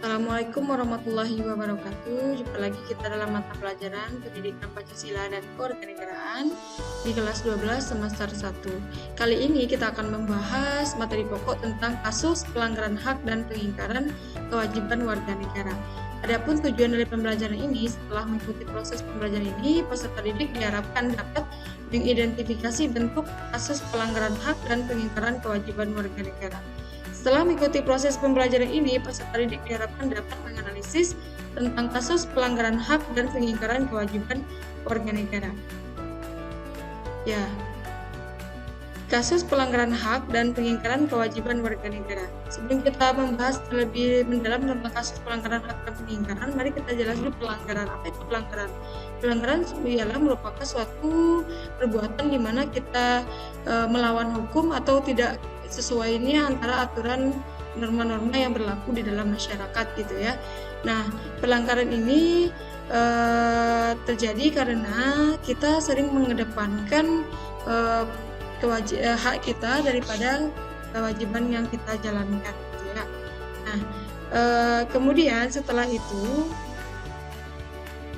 Assalamualaikum warahmatullahi wabarakatuh. Jumpa lagi kita dalam mata pelajaran Pendidikan Pancasila dan Kewarganegaraan di kelas 12 semester 1. Kali ini kita akan membahas materi pokok tentang kasus pelanggaran hak dan pengingkaran kewajiban warga negara. Adapun tujuan dari pembelajaran ini, setelah mengikuti proses pembelajaran ini, peserta didik diharapkan dapat mengidentifikasi bentuk kasus pelanggaran hak dan pengingkaran kewajiban warga negara. Setelah mengikuti proses pembelajaran ini, peserta didik diharapkan dapat menganalisis tentang kasus pelanggaran hak dan pengingkaran kewajiban warga negara. Ya, kasus pelanggaran hak dan pengingkaran kewajiban warga negara. Sebelum kita membahas lebih mendalam tentang kasus pelanggaran hak dan pengingkaran, mari kita jelaskan dulu pelanggaran. Apa itu pelanggaran? Pelanggaran ialah merupakan suatu perbuatan di mana kita melawan hukum atau tidak sesuainya antara aturan norma-norma yang berlaku di dalam masyarakat gitu ya. Nah, pelanggaran ini terjadi karena kita sering mengedepankan hak kita daripada kewajiban yang kita jalankan gitu ya. Nah, kemudian setelah itu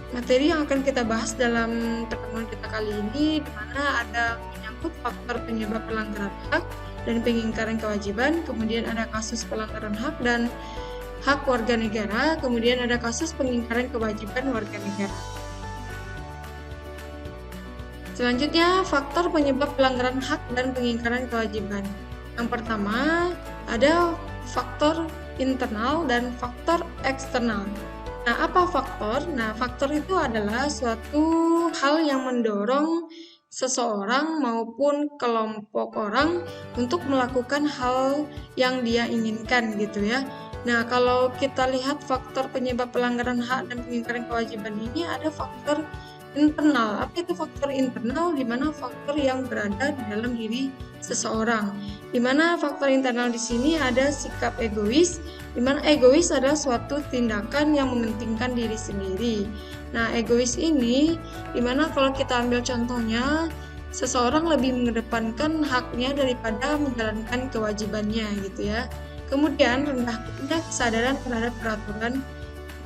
materi yang akan kita bahas dalam pertemuan kita kali ini di mana ada menyangkut faktor penyebab pelanggaran hak dan pengingkaran kewajiban, kemudian ada kasus pelanggaran hak dan hak warga negara, kemudian ada kasus pengingkaran kewajiban warga negara. Selanjutnya, faktor penyebab pelanggaran hak dan pengingkaran kewajiban. Yang pertama, ada faktor internal dan faktor eksternal. Nah, apa faktor? Nah, faktor itu adalah suatu hal yang mendorong seseorang maupun kelompok orang untuk melakukan hal yang dia inginkan gitu ya. Nah, kalau kita lihat faktor penyebab pelanggaran hak dan pengingkaran kewajiban ini ada faktor internal. Apa itu faktor internal? Di mana faktor yang berada di dalam diri seseorang. Di mana faktor internal di sini ada sikap egois, di mana egois adalah suatu tindakan yang mementingkan diri sendiri. Nah, egois ini di mana kalau kita ambil contohnya, seseorang lebih mengedepankan haknya daripada menjalankan kewajibannya gitu ya. Kemudian rendahnya kesadaran terhadap peraturan.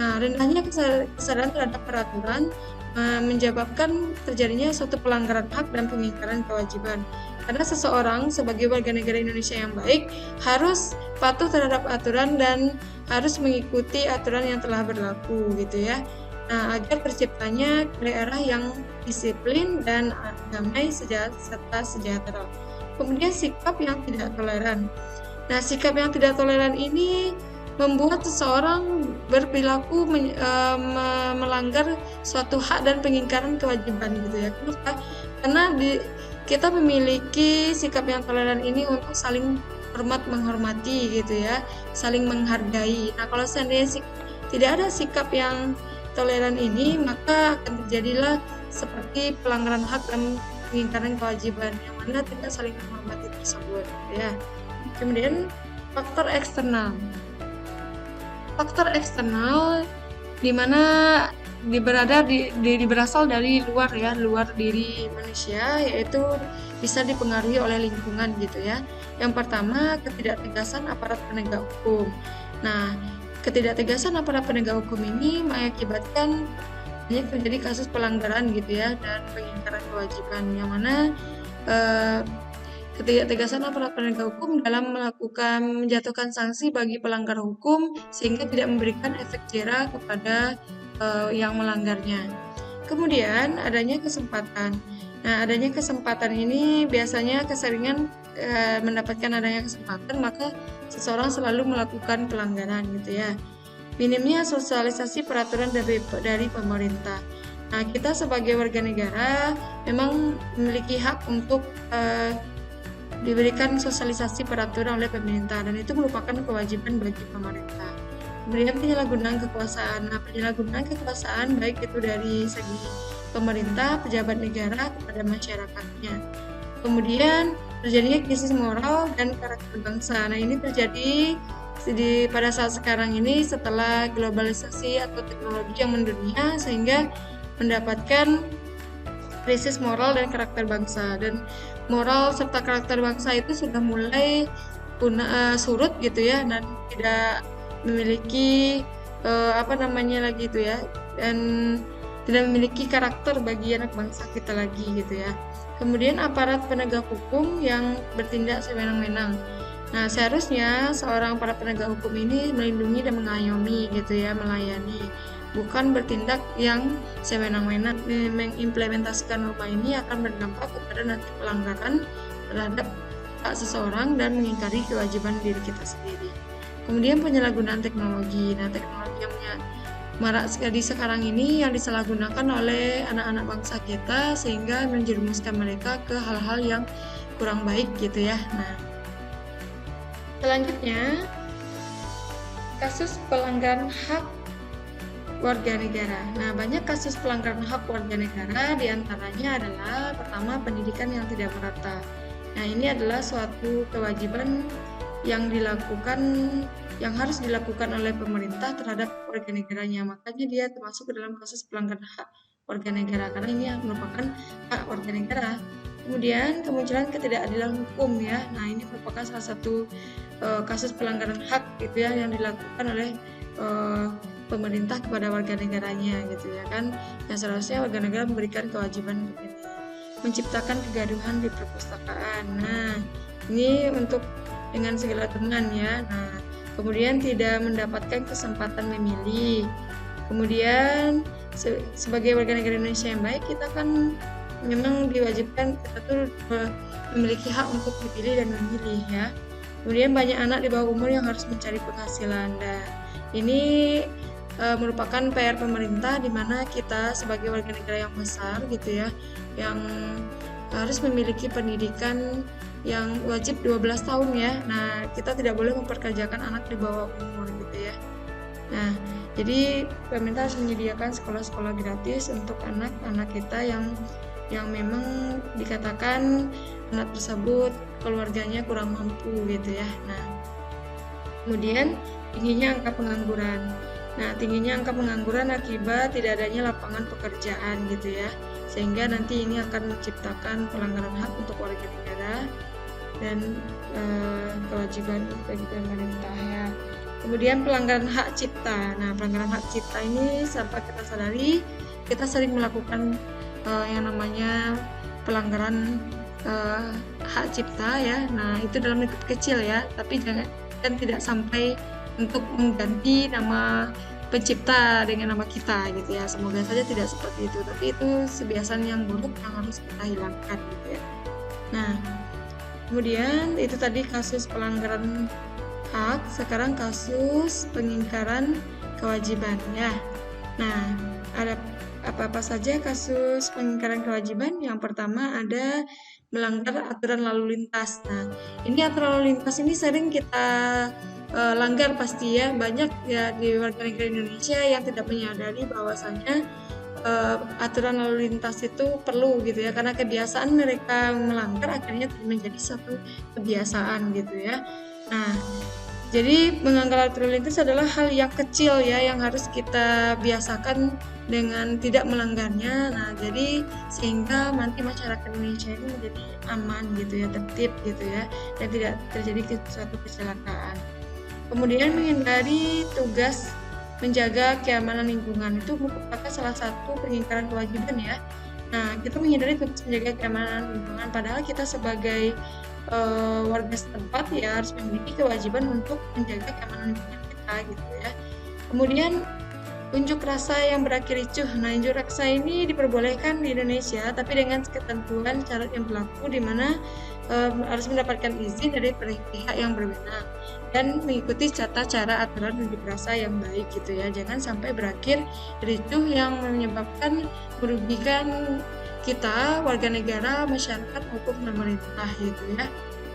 Nah, rendahnya kesadaran terhadap peraturan menyebabkan terjadinya suatu pelanggaran hak dan pengingkaran kewajiban. Karena seseorang sebagai warga negara Indonesia yang baik harus patuh terhadap aturan dan harus mengikuti aturan yang telah berlaku gitu ya. Nah, agar terciptanya daerah yang disiplin dan damai serta sejahtera. Kemudian sikap yang tidak toleran. Nah, sikap yang tidak toleran ini membuat seseorang berperilaku melanggar suatu hak dan pengingkaran kewajiban gitu ya. Kenapa? Karena kita memiliki sikap yang toleran ini untuk saling hormat menghormati gitu ya, saling menghargai. Nah, kalau seandainya tidak ada sikap yang toleran ini, maka akan terjadilah seperti pelanggaran hak dan pengingkaran kewajiban yang mana tidak saling menghormati tersebut ya. Kemudian faktor eksternal. Faktor eksternal di mana berasal dari luar diri manusia, yaitu bisa dipengaruhi oleh lingkungan gitu ya. Yang pertama, ketidaktegasan aparat penegak hukum. Nah, ketidaktegasan aparat penegak hukum ini mengakibatkan banyak terjadi kasus pelanggaran gitu ya dan pengingkaran kewajiban, yang mana ketidaktegasan aparat penegak hukum dalam menjatuhkan sanksi bagi pelanggar hukum sehingga tidak memberikan efek jera kepada yang melanggarnya. Kemudian adanya kesempatan. Nah, adanya kesempatan ini biasanya keseringan mendapatkan adanya kesempatan, maka seseorang selalu melakukan pelanggaran gitu ya. Minimnya sosialisasi peraturan dari pemerintah. Nah, kita sebagai warga negara memang memiliki hak untuk diberikan sosialisasi peraturan oleh pemerintah, dan itu merupakan kewajiban bagi pemerintah. Kemudian penyalahgunaan kekuasaan. Nah, penyalahgunaan kekuasaan baik itu dari segi pemerintah, pejabat negara kepada masyarakatnya. Kemudian terjadinya krisis moral dan karakter bangsa. Nah, ini terjadi pada saat sekarang ini setelah globalisasi atau teknologi yang mendunia sehingga mendapatkan krisis moral dan karakter bangsa, dan moral serta karakter bangsa itu sudah mulai surut gitu ya, dan tidak memiliki dan tidak memiliki karakter bagi anak bangsa kita lagi gitu ya. Kemudian aparat penegak hukum yang bertindak sewenang-wenang. Nah, seharusnya seorang para penegak hukum ini melindungi dan mengayomi gitu ya, melayani, bukan bertindak yang sewenang-wenang. Mengimplementasikan norma ini akan berdampak kepada nanti pelanggaran terhadap hak seseorang dan mengingkari kewajiban diri kita sendiri. Kemudian penyalahgunaan teknologi. Nah, teknologi yang marak sekali sekarang ini yang disalahgunakan oleh anak-anak bangsa kita sehingga menjerumuskan mereka ke hal-hal yang kurang baik gitu ya. Nah, selanjutnya kasus pelanggaran hak warga negara. Nah, banyak kasus pelanggaran hak warga negara, diantaranya adalah pertama pendidikan yang tidak merata. Nah, ini adalah suatu kewajiban yang harus dilakukan oleh pemerintah terhadap warga negaranya. Makanya dia termasuk ke dalam kasus pelanggaran hak warga negara karena ini merupakan hak warga negara. Kemudian kemunculan ketidakadilan hukum ya. Nah, ini merupakan salah satu kasus pelanggaran hak gitu ya yang dilakukan oleh pemerintah kepada warga negaranya gitu ya kan. Yang seharusnya warga negara memberikan kewajiban ini. Menciptakan kegaduhan di perpustakaan. Nah, ini untuk dengan segala teman ya. Nah, kemudian tidak mendapatkan kesempatan memilih. Kemudian sebagai warga negara Indonesia yang baik, kita kan memang diwajibkan kita tuh memiliki hak untuk dipilih dan memilih ya. Kemudian banyak anak di bawah umur yang harus mencari penghasilan. Nah, ini merupakan PR pemerintah di mana kita sebagai warga negara yang besar gitu ya, yang harus memiliki pendidikan yang wajib 12 tahun ya. Nah, kita tidak boleh memperkerjakan anak di bawah umur gitu ya. Nah, jadi pemerintah harus menyediakan sekolah-sekolah gratis untuk anak-anak kita yang memang dikatakan anak tersebut keluarganya kurang mampu gitu ya. Nah, kemudian tingginya angka pengangguran. Nah, tingginya angka pengangguran akibat tidak adanya lapangan pekerjaan gitu ya. Sehingga nanti ini akan menciptakan pelanggaran hak untuk warga negara dan kewajiban bagi pemerintah ya. Kemudian pelanggaran hak cipta. Nah, pelanggaran hak cipta ini sampai kita sadari kita sering melakukan yang namanya pelanggaran hak cipta ya. Nah, itu dalam lingkup kecil ya, tapi tidak sampai untuk mengganti nama pencipta dengan nama kita gitu ya. Semoga saja tidak seperti itu, tapi itu kebiasaan yang buruk yang harus kita hilangkan gitu ya. Nah, kemudian itu tadi kasus pelanggaran hak, sekarang kasus pengingkaran kewajiban ya. Nah, ada apa-apa saja kasus pengingkaran kewajiban? Yang pertama ada melanggar aturan lalu lintas. Nah, ini aturan lalu lintas ini sering kita langgar pasti ya. Banyak ya di warga negara Indonesia yang tidak menyadari bahwasanya aturan lalu lintas itu perlu gitu ya, karena kebiasaan mereka melanggar akhirnya menjadi satu kebiasaan gitu ya. Nah, jadi melanggar aturan lalu lintas adalah hal yang kecil ya yang harus kita biasakan dengan tidak melanggarnya. Nah, jadi sehingga nanti masyarakat Indonesia ini menjadi aman gitu ya, tertib gitu ya, dan tidak terjadi suatu kecelakaan. Kemudian menghindari tugas menjaga keamanan lingkungan itu merupakan salah satu pengingkaran kewajiban ya. Nah, kita menghindari tugas menjaga keamanan lingkungan padahal kita sebagai warga setempat ya harus memiliki kewajiban untuk menjaga keamanan lingkungan kita gitu ya. Kemudian unjuk rasa yang berakhir ricuh. Nah, unjuk rasa ini diperbolehkan di Indonesia tapi dengan ketentuan syarat yang berlaku di mana harus mendapatkan izin dari pihak yang berwenang dan mengikuti tata cara aturan unjuk rasa yang baik gitu ya. Jangan sampai berakhir ricuh yang menyebabkan merugikan kita, warga negara, masyarakat maupun pemerintah gitu ya.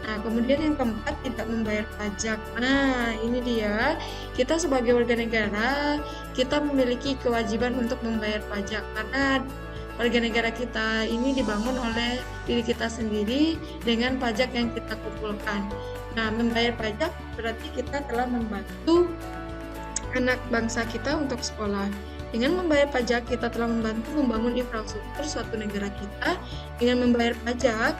Nah, kemudian yang keempat, tidak membayar pajak. Nah, ini dia, kita sebagai warga negara, kita memiliki kewajiban untuk membayar pajak karena warga negara kita ini dibangun oleh diri kita sendiri dengan pajak yang kita kumpulkan. Nah, membayar pajak berarti kita telah membantu anak bangsa kita untuk sekolah. Dengan membayar pajak, kita telah membantu membangun infrastruktur suatu negara kita. Dengan membayar pajak,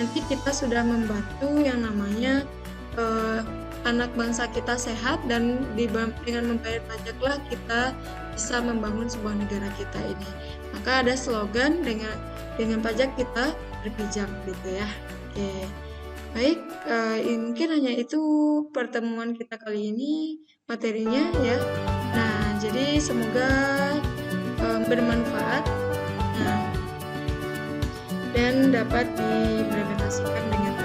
nanti kita sudah membantu yang namanya anak bangsa kita sehat, dan dengan membayar pajaklah kita bisa membangun sebuah negara kita ini. Maka ada slogan dengan pajak kita berpijak gitu ya. Oke. Baik, mungkin hanya itu pertemuan kita kali ini materinya ya. Nah, jadi semoga bermanfaat dan dapat diimplementasikan dengan